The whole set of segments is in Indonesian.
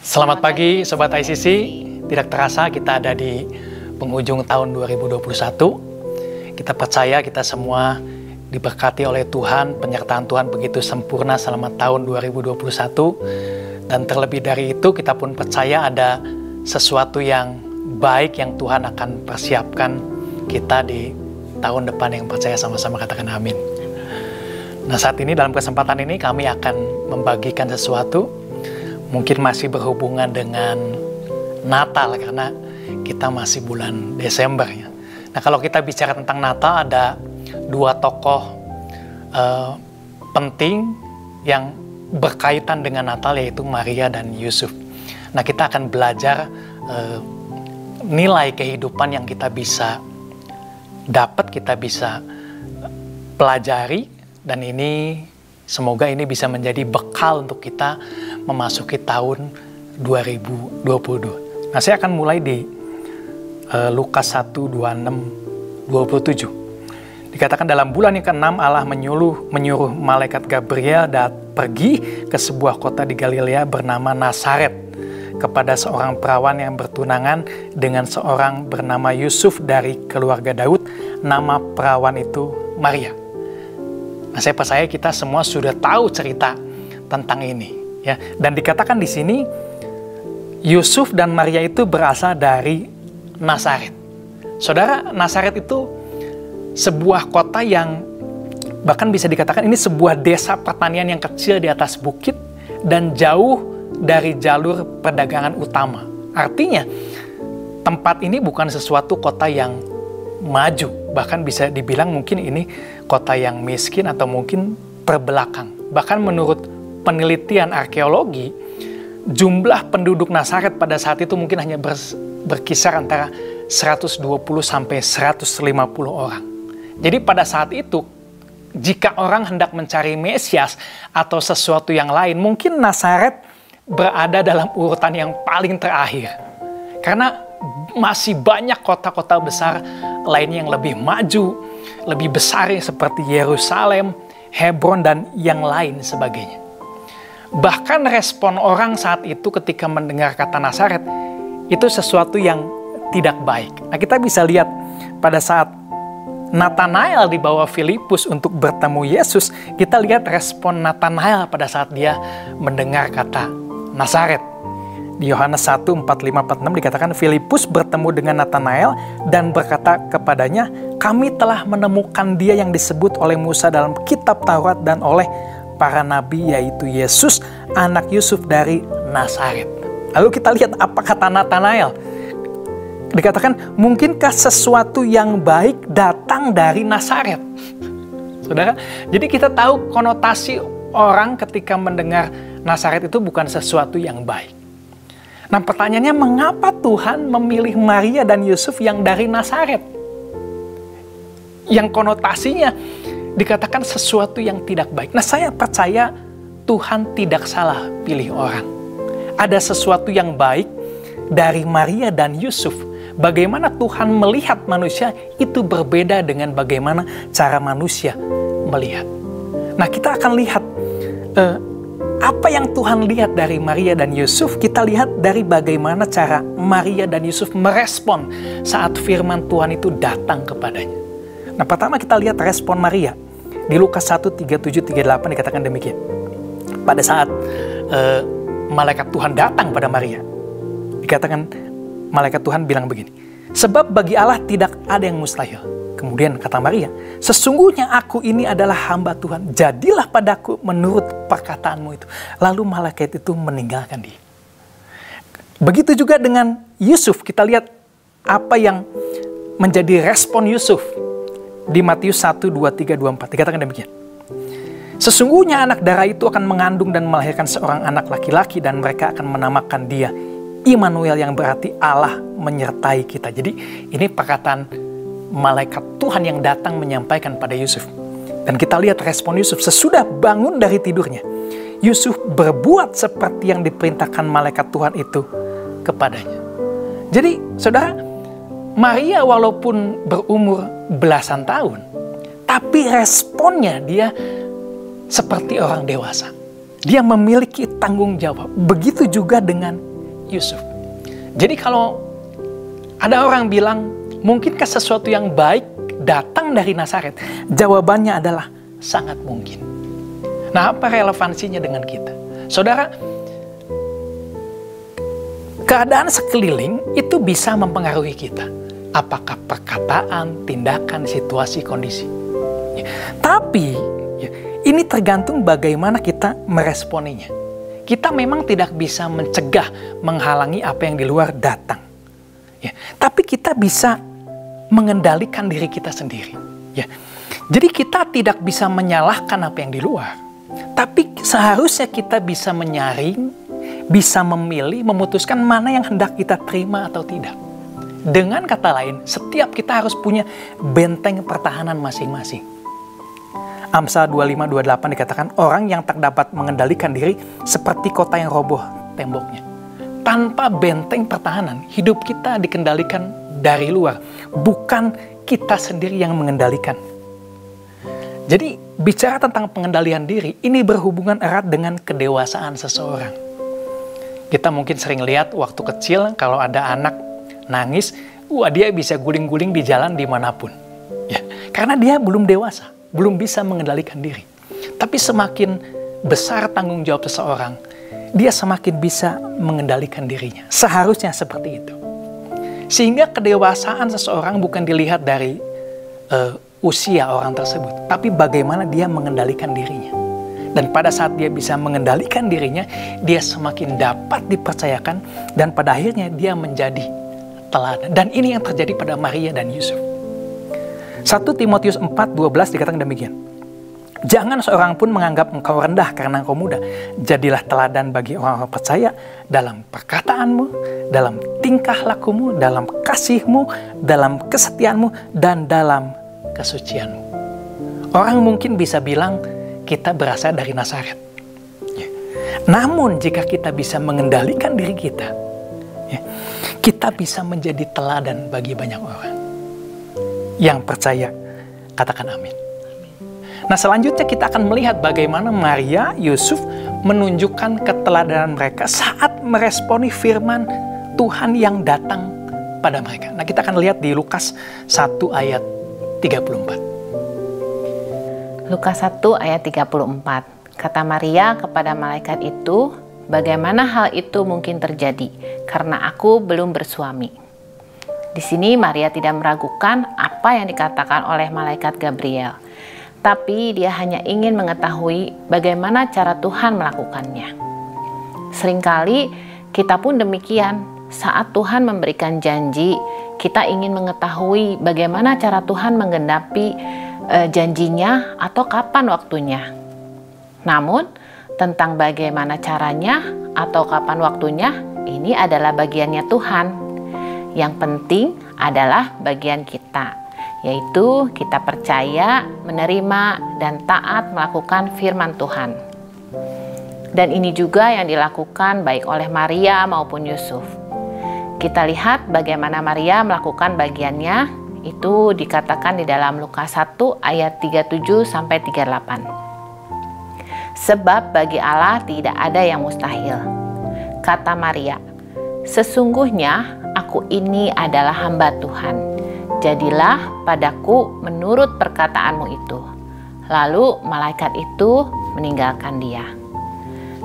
Selamat pagi Sobat ICC, tidak terasa kita ada di penghujung tahun 2021. Kita percaya kita semua diberkati oleh Tuhan, penyertaan Tuhan begitu sempurna selama tahun 2021. Dan terlebih dari itu kita pun percaya ada sesuatu yang baik yang Tuhan akan persiapkan kita di tahun depan. Yang percaya sama-sama katakan amin. Nah, saat ini dalam kesempatan ini kami akan membagikan sesuatu mungkin masih berhubungan dengan Natal karena kita masih bulan Desember ya. Nah, kalau kita bicara tentang Natal ada dua tokoh penting yang berkaitan dengan Natal, yaitu Maria dan Yusuf. Nah, kita akan belajar nilai kehidupan yang kita bisa dapat, kita bisa pelajari, dan ini semoga ini bisa menjadi bekal untuk kita memasuki tahun 2022. Nah, saya akan mulai di Lukas 1:26-27. Dikatakan dalam bulan yang ke-6 Allah menyuruh malaikat Gabriel pergi ke sebuah kota di Galilea bernama Nazaret kepada seorang perawan yang bertunangan dengan seorang bernama Yusuf dari keluarga Daud. Nama perawan itu Maria. Nah, saya percaya kita semua sudah tahu cerita tentang ini, ya. Dan dikatakan di sini Yusuf dan Maria itu berasal dari Nazaret. Saudara, Nazaret itu sebuah kota yang bahkan bisa dikatakan ini sebuah desa pertanian yang kecil di atas bukit dan jauh dari jalur perdagangan utama. Artinya, tempat ini bukan sesuatu kota yang maju, bahkan bisa dibilang mungkin ini kota yang miskin atau mungkin terbelakang. Bahkan menurut penelitian arkeologi, jumlah penduduk Nazaret pada saat itu mungkin hanya berkisar antara 120 sampai 150 orang. Jadi pada saat itu, jika orang hendak mencari Mesias atau sesuatu yang lain, mungkin Nazaret berada dalam urutan yang paling terakhir. Karena masih banyak kota-kota besar lainnya yang lebih maju, lebih besar seperti Yerusalem, Hebron, dan yang lain sebagainya. Bahkan respon orang saat itu ketika mendengar kata Nazaret, itu sesuatu yang tidak baik. Nah, kita bisa lihat pada saat Nathanael dibawa Filipus untuk bertemu Yesus, kita lihat respon Nathanael pada saat dia mendengar kata Nazaret. Di Yohanes 1:45-46 dikatakan Filipus bertemu dengan Nathanael dan berkata kepadanya, "Kami telah menemukan dia yang disebut oleh Musa dalam kitab Taurat dan oleh para nabi, yaitu Yesus, anak Yusuf dari Nazaret." Lalu kita lihat apa kata Nathanael. Dikatakan, mungkinkah sesuatu yang baik datang dari Nazaret? Saudara, jadi kita tahu konotasi orang ketika mendengar Nazaret itu bukan sesuatu yang baik. Nah, pertanyaannya, mengapa Tuhan memilih Maria dan Yusuf yang dari Nazaret? Yang konotasinya dikatakan sesuatu yang tidak baik. Nah, saya percaya Tuhan tidak salah pilih orang. Ada sesuatu yang baik dari Maria dan Yusuf. Bagaimana Tuhan melihat manusia itu berbeda dengan bagaimana cara manusia melihat. Nah, kita akan lihat apa yang Tuhan lihat dari Maria dan Yusuf. Kita lihat dari bagaimana cara Maria dan Yusuf merespon saat firman Tuhan itu datang kepadanya. Nah, pertama kita lihat respon Maria. Di Lukas 1:37-38 dikatakan demikian. Pada saat malaikat Tuhan datang pada Maria, dikatakan malaikat Tuhan bilang begini, "Sebab bagi Allah tidak ada yang mustahil." Kemudian kata Maria, "Sesungguhnya aku ini adalah hamba Tuhan. Jadilah padaku menurut perkataanmu itu." Lalu malaikat itu meninggalkan dia. Begitu juga dengan Yusuf. Kita lihat apa yang menjadi respon Yusuf. Di Matius 1:23-24 dikatakan demikian. "Sesungguhnya anak darah itu akan mengandung dan melahirkan seorang anak laki-laki, dan mereka akan menamakan dia Immanuel, yang berarti Allah menyertai kita." Jadi ini perkataan malaikat Tuhan yang datang menyampaikan pada Yusuf. Dan kita lihat respon Yusuf sesudah bangun dari tidurnya. Yusuf berbuat seperti yang diperintahkan malaikat Tuhan itu kepadanya. Jadi saudara, Maria walaupun berumur belasan tahun, tapi responnya dia seperti orang dewasa. Dia memiliki tanggung jawab. Begitu juga dengan Yusuf. Jadi kalau ada orang bilang, mungkinkah sesuatu yang baik datang dari Nazaret? Jawabannya adalah sangat mungkin. Nah, apa relevansinya dengan kita? Saudara, keadaan sekeliling itu bisa mempengaruhi kita. Apakah perkataan, tindakan, situasi, kondisi. Tapi ini tergantung bagaimana kita meresponinya. Kita memang tidak bisa mencegah, menghalangi apa yang di luar datang. Tapi kita bisa mengendalikan diri kita sendiri. Jadi kita tidak bisa menyalahkan apa yang di luar. Tapi seharusnya kita bisa menyaring, bisa memilih, memutuskan mana yang hendak kita terima atau tidak. Dengan kata lain, setiap kita harus punya benteng pertahanan masing-masing. Amsal 25:28 dikatakan, orang yang tak dapat mengendalikan diri seperti kota yang roboh temboknya. Tanpa benteng pertahanan, hidup kita dikendalikan dari luar, bukan kita sendiri yang mengendalikan. Jadi, bicara tentang pengendalian diri, ini berhubungan erat dengan kedewasaan seseorang. Kita mungkin sering lihat waktu kecil, kalau ada anak nangis, dia bisa guling-guling di jalan dimanapun. Karena dia belum dewasa, belum bisa mengendalikan diri. Tapi semakin besar tanggung jawab seseorang, dia semakin bisa mengendalikan dirinya. Seharusnya seperti itu. Sehingga kedewasaan seseorang bukan dilihat dari usia orang tersebut, tapi bagaimana dia mengendalikan dirinya. Dan pada saat dia bisa mengendalikan dirinya, dia semakin dapat dipercayakan, dan pada akhirnya dia menjadi teladan. Dan ini yang terjadi pada Maria dan Yusuf. 1 Timotius 4:12 dikatakan demikian. Jangan seorang pun menganggap engkau rendah karena engkau muda. Jadilah teladan bagi orang-orang percaya dalam perkataanmu, dalam tingkah lakumu, dalam kasihmu, dalam kesetiaanmu, dan dalam kesucianmu. Orang mungkin bisa bilang kita berasal dari Nazaret. Namun jika kita bisa mengendalikan diri kita, kita bisa menjadi teladan bagi banyak orang. Yang percaya, katakan amin. Nah, selanjutnya kita akan melihat bagaimana Maria, Yusuf menunjukkan keteladanan mereka saat meresponi firman Tuhan yang datang pada mereka. Nah, kita akan lihat di Lukas 1 ayat 34. Lukas 1 ayat 34. Kata Maria kepada malaikat itu, bagaimana hal itu mungkin terjadi karena aku belum bersuami. Di sini Maria tidak meragukan apa yang dikatakan oleh malaikat Gabriel. Tapi dia hanya ingin mengetahui bagaimana cara Tuhan melakukannya. Seringkali kita pun demikian, saat Tuhan memberikan janji, kita ingin mengetahui bagaimana cara Tuhan menggenapi janjinya atau kapan waktunya. Namun, tentang bagaimana caranya atau kapan waktunya, ini adalah bagiannya Tuhan. Yang penting adalah bagian kita, yaitu kita percaya, menerima, dan taat melakukan firman Tuhan. Dan ini juga yang dilakukan baik oleh Maria maupun Yusuf. Kita lihat bagaimana Maria melakukan bagiannya, itu dikatakan di dalam Lukas 1 ayat 37-38. Sebab bagi Allah tidak ada yang mustahil. Kata Maria, sesungguhnya aku ini adalah hamba Tuhan. Jadilah padaku menurut perkataanmu itu. Lalu malaikat itu meninggalkan dia.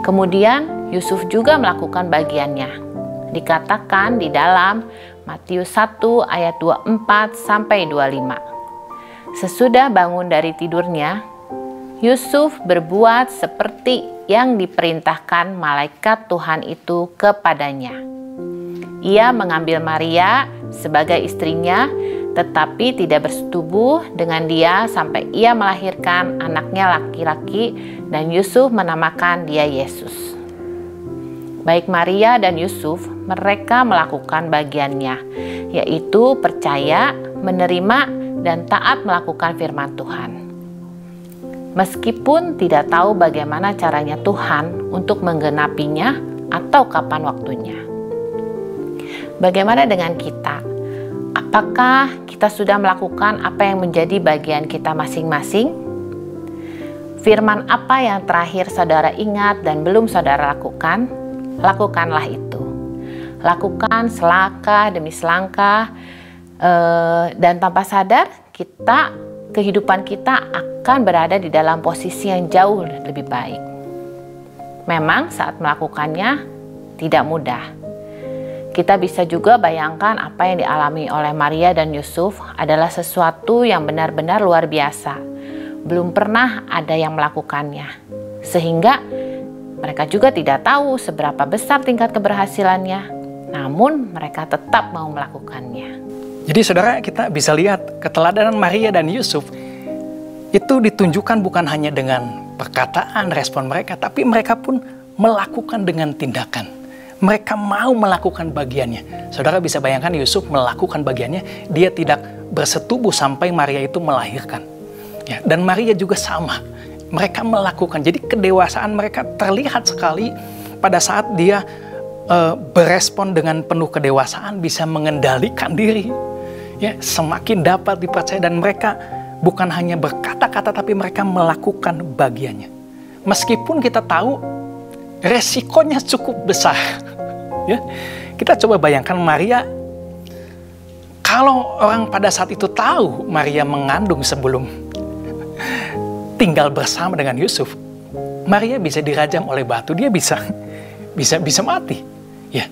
Kemudian Yusuf juga melakukan bagiannya. Dikatakan di dalam Matius 1 ayat 24-25. Sesudah bangun dari tidurnya, Yusuf berbuat seperti yang diperintahkan malaikat Tuhan itu kepadanya. Ia mengambil Maria sebagai istrinya, tetapi tidak bersetubuh dengan dia sampai ia melahirkan anaknya laki-laki, dan Yusuf menamakan dia Yesus. Baik Maria dan Yusuf, mereka melakukan bagiannya, yaitu percaya, menerima, dan taat melakukan firman Tuhan. Meskipun tidak tahu bagaimana caranya Tuhan untuk menggenapinya atau kapan waktunya. Bagaimana dengan kita? Apakah kita sudah melakukan apa yang menjadi bagian kita masing-masing? Firman apa yang terakhir saudara ingat dan belum saudara lakukan? Lakukanlah itu. lakukan selangkah demi selangkah, dan tanpa sadar kehidupan kita akan berada di dalam posisi yang jauh lebih baik. Memang saat melakukannya tidak mudah. Kita bisa juga bayangkan apa yang dialami oleh Maria dan Yusuf adalah sesuatu yang benar-benar luar biasa. Belum pernah ada yang melakukannya. Sehingga mereka juga tidak tahu seberapa besar tingkat keberhasilannya. Namun mereka tetap mau melakukannya. Jadi saudara, kita bisa lihat keteladanan Maria dan Yusuf itu ditunjukkan bukan hanya dengan perkataan, respon mereka, tapi mereka pun melakukan dengan tindakan. Mereka mau melakukan bagiannya. Saudara bisa bayangkan Yusuf melakukan bagiannya, dia tidak bersetubuh sampai Maria itu melahirkan. Ya, dan Maria juga sama. Mereka melakukan. Jadi kedewasaan mereka terlihat sekali pada saat dia berespon dengan penuh kedewasaan, bisa mengendalikan diri. Ya, semakin dapat dipercaya, dan mereka bukan hanya berkata-kata tapi mereka melakukan bagiannya. Meskipun kita tahu resikonya cukup besar. Ya, kita coba bayangkan Maria, kalau orang pada saat itu tahu Maria mengandung sebelum tinggal bersama dengan Yusuf, Maria bisa dirajam oleh batu, dia bisa mati. Ya.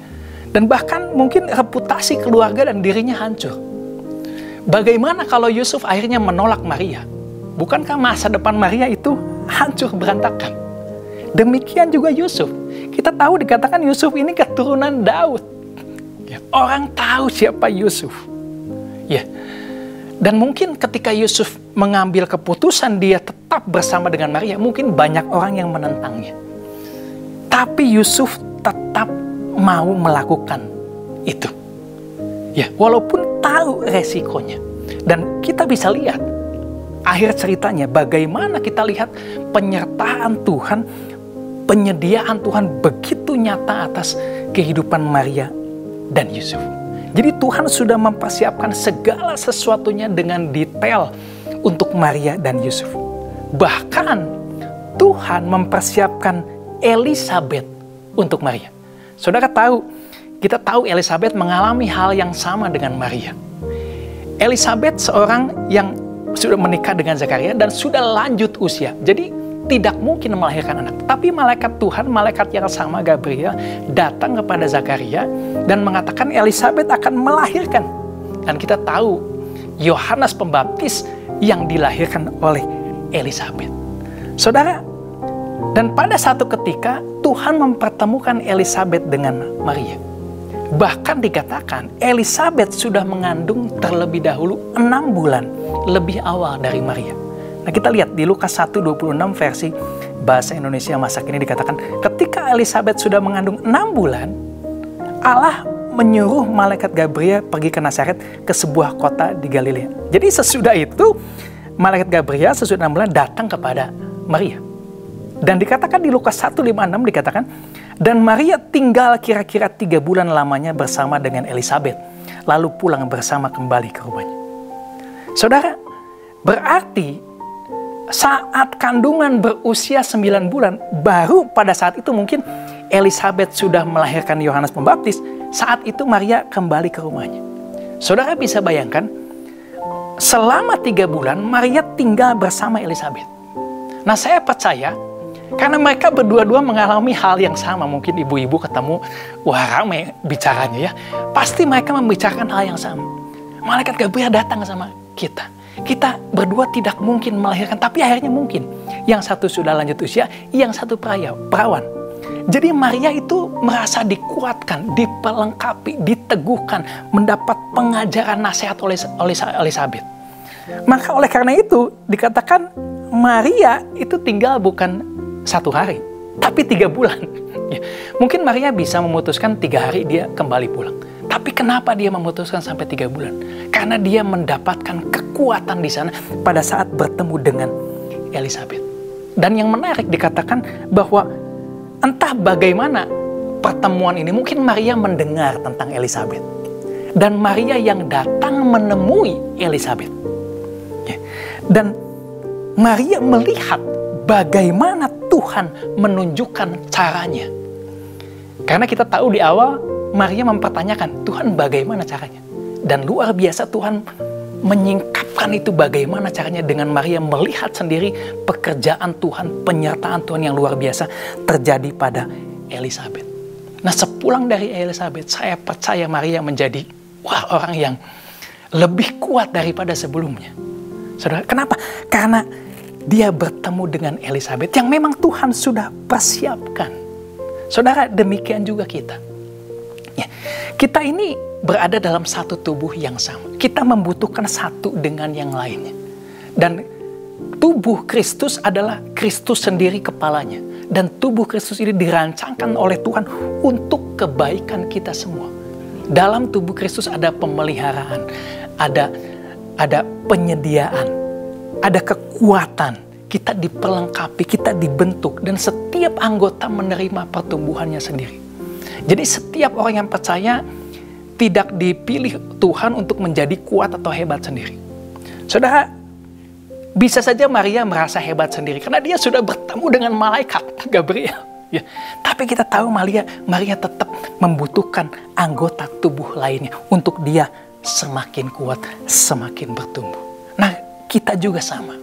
Dan bahkan mungkin reputasi keluarga dan dirinya hancur. Bagaimana kalau Yusuf akhirnya menolak Maria? Bukankah masa depan Maria itu hancur berantakan? Demikian juga Yusuf. Kita tahu dikatakan Yusuf ini keturunan Daud. Ya, orang tahu siapa Yusuf. Ya. Dan mungkin ketika Yusuf mengambil keputusan dia tetap bersama dengan Maria, mungkin banyak orang yang menentangnya. Tapi Yusuf tetap mau melakukan itu. Ya, walaupun tahu resikonya. Dan kita bisa lihat akhir ceritanya, bagaimana kita lihat penyertaan Tuhan, penyediaan Tuhan begitu nyata atas kehidupan Maria dan Yusuf. Jadi Tuhan sudah mempersiapkan segala sesuatunya dengan detail untuk Maria dan Yusuf. Bahkan Tuhan mempersiapkan Elisabet untuk Maria. Saudara tahu, kita tahu Elisabet mengalami hal yang sama dengan Maria. Elisabet seorang yang sudah menikah dengan Zakaria dan sudah lanjut usia. Jadi tidak mungkin melahirkan anak. Tapi malaikat Tuhan, malaikat yang sama Gabriel, datang kepada Zakaria dan mengatakan Elisabet akan melahirkan. Dan kita tahu Yohanes Pembaptis yang dilahirkan oleh Elisabet. Saudara, dan pada satu ketika Tuhan mempertemukan Elisabet dengan Maria. Bahkan dikatakan Elisabet sudah mengandung terlebih dahulu 6 bulan lebih awal dari Maria. Nah, kita lihat di Lukas 1:26 versi bahasa Indonesia masa kini dikatakan, ketika Elisabet sudah mengandung 6 bulan, Allah menyuruh malaikat Gabriel pergi ke Nazaret, ke sebuah kota di Galilea. Jadi sesudah itu malaikat Gabriel sesudah 6 bulan datang kepada Maria. Dan dikatakan di Lukas 1:56 dikatakan, dan Maria tinggal kira-kira 3 bulan lamanya bersama dengan Elisabet, lalu pulang bersama kembali ke rumahnya. Saudara, berarti saat kandungan berusia 9 bulan, baru pada saat itu mungkin Elisabet sudah melahirkan Yohanes Pembaptis, saat itu Maria kembali ke rumahnya. Saudara bisa bayangkan, selama 3 bulan Maria tinggal bersama Elisabet. Nah, saya percaya karena mereka berdua-dua mengalami hal yang sama. Mungkin ibu-ibu ketemu, wah ramai bicaranya ya. Pasti mereka membicarakan hal yang sama. Malaikat Gabriel datang sama kita. Kita berdua tidak mungkin melahirkan, tapi akhirnya mungkin. Yang satu sudah lanjut usia, yang satu perawan. Jadi Maria itu merasa dikuatkan, dipelengkapi, diteguhkan, mendapat pengajaran nasihat oleh Elisabet. Maka oleh karena itu dikatakan Maria itu tinggal bukan 1 hari, tapi 3 bulan. Ya, mungkin Maria bisa memutuskan 3 hari dia kembali pulang. Tapi kenapa dia memutuskan sampai 3 bulan? Karena dia mendapatkan kekuatan di sana pada saat bertemu dengan Elisabet. Dan yang menarik dikatakan bahwa entah bagaimana pertemuan ini, mungkin Maria mendengar tentang Elisabet. Dan Maria yang datang menemui Elisabet. Ya. Dan Maria melihat bagaimana Tuhan menunjukkan caranya. Karena kita tahu di awal Maria mempertanyakan, Tuhan bagaimana caranya? Dan luar biasa Tuhan menyingkapkan itu bagaimana caranya dengan Maria melihat sendiri pekerjaan Tuhan, penyertaan Tuhan yang luar biasa terjadi pada Elisabet. Nah, sepulang dari Elisabet, saya percaya Maria menjadi orang yang lebih kuat daripada sebelumnya. Saudara, kenapa? Karena dia bertemu dengan Elisabet yang memang Tuhan sudah persiapkan. Saudara, demikian juga kita. Ya, kita ini berada dalam satu tubuh yang sama. Kita membutuhkan satu dengan yang lainnya. Dan tubuh Kristus adalah Kristus sendiri kepalanya. Dan tubuh Kristus ini dirancangkan oleh Tuhan untuk kebaikan kita semua. Dalam tubuh Kristus ada pemeliharaan, ada penyediaan, ada kekuatan. Kita diperlengkapi, kita dibentuk, dan setiap anggota menerima pertumbuhannya sendiri. Jadi setiap orang yang percaya tidak dipilih Tuhan untuk menjadi kuat atau hebat sendiri. Saudara, bisa saja Maria merasa hebat sendiri karena dia sudah bertemu dengan malaikat Gabriel. Ya. Tapi kita tahu Maria tetap membutuhkan anggota tubuh lainnya untuk dia semakin kuat, semakin bertumbuh. Nah, kita juga sama.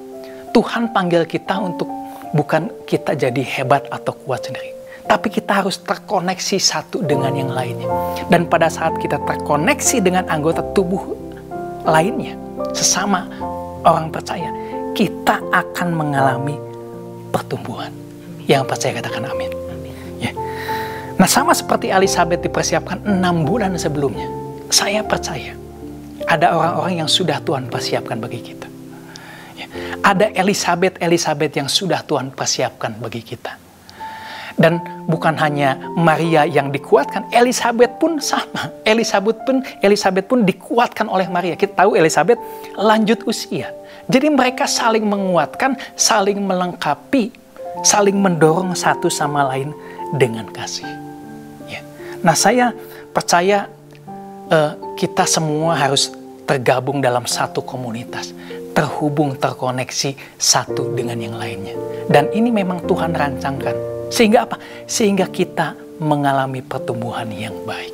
Tuhan panggil kita untuk bukan kita jadi hebat atau kuat sendiri. Tapi kita harus terkoneksi satu dengan yang lainnya. Dan pada saat kita terkoneksi dengan anggota tubuh lainnya, sesama orang percaya, kita akan mengalami pertumbuhan. Yang percaya katakan amin. Ya. Nah, sama seperti Elisabet dipersiapkan 6 bulan sebelumnya. Saya percaya ada orang-orang yang sudah Tuhan persiapkan bagi kita. Ya. Ada Elisabet yang sudah Tuhan persiapkan bagi kita. Dan bukan hanya Maria yang dikuatkan, Elisabet pun sama. Elisabet pun dikuatkan oleh Maria. Kita tahu Elisabet lanjut usia. Jadi mereka saling menguatkan, saling melengkapi, saling mendorong satu sama lain dengan kasih. Ya. Nah, saya percaya kita semua harus tergabung dalam satu komunitas, terhubung, terkoneksi satu dengan yang lainnya. Dan ini memang Tuhan rancangkan. Sehingga apa? Sehingga kita mengalami pertumbuhan yang baik.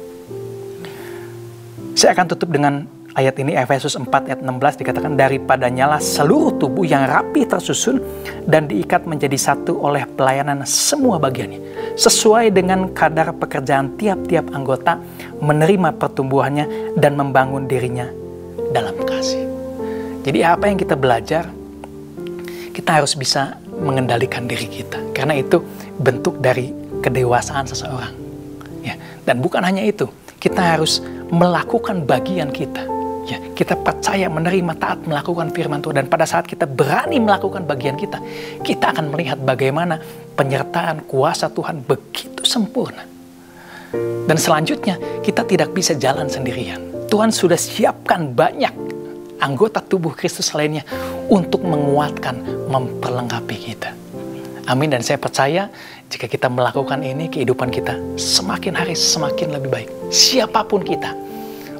Saya akan tutup dengan ayat ini, Efesus 4 ayat 16 dikatakan, daripadanya lah seluruh tubuh yang rapi tersusun dan diikat menjadi satu oleh pelayanan semua bagiannya. Sesuai dengan kadar pekerjaan tiap-tiap anggota, menerima pertumbuhannya dan membangun dirinya dalam kasih. Jadi apa yang kita belajar, kita harus bisa mengendalikan diri kita. Karena itu bentuk dari kedewasaan seseorang. Ya. Dan bukan hanya itu, kita harus melakukan bagian kita. Ya, kita percaya, menerima, taat, melakukan firman Tuhan. Dan pada saat kita berani melakukan bagian kita, kita akan melihat bagaimana penyertaan kuasa Tuhan begitu sempurna. Dan selanjutnya, kita tidak bisa jalan sendirian. Tuhan sudah siapkan banyak anggota tubuh Kristus lainnya untuk menguatkan, memperlengkapi kita. Amin. Dan saya percaya jika kita melakukan ini, kehidupan kita semakin hari semakin lebih baik. Siapapun kita,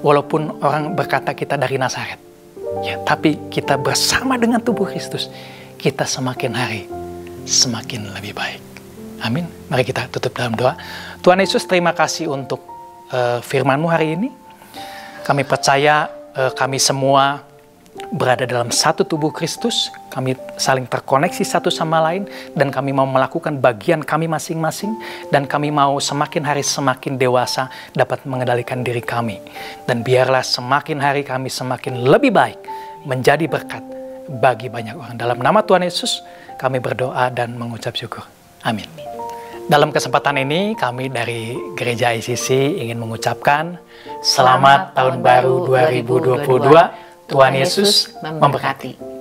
walaupun orang berkata kita dari Nazaret, ya, tapi kita bersama dengan tubuh Kristus, kita semakin hari semakin lebih baik. Amin. Mari kita tutup dalam doa. Tuhan Yesus, terima kasih untuk firman-Mu hari ini. Kami percaya kami semua berada dalam satu tubuh Kristus, kami saling terkoneksi satu sama lain, dan kami mau melakukan bagian kami masing-masing, dan kami mau semakin hari semakin dewasa dapat mengendalikan diri kami. Dan biarlah semakin hari kami semakin lebih baik, menjadi berkat bagi banyak orang. Dalam nama Tuhan Yesus, kami berdoa dan mengucap syukur. Amin. Dalam kesempatan ini, kami dari Gereja ICC ingin mengucapkan Selamat Tahun Baru 2022. Tuhan Yesus memberkati.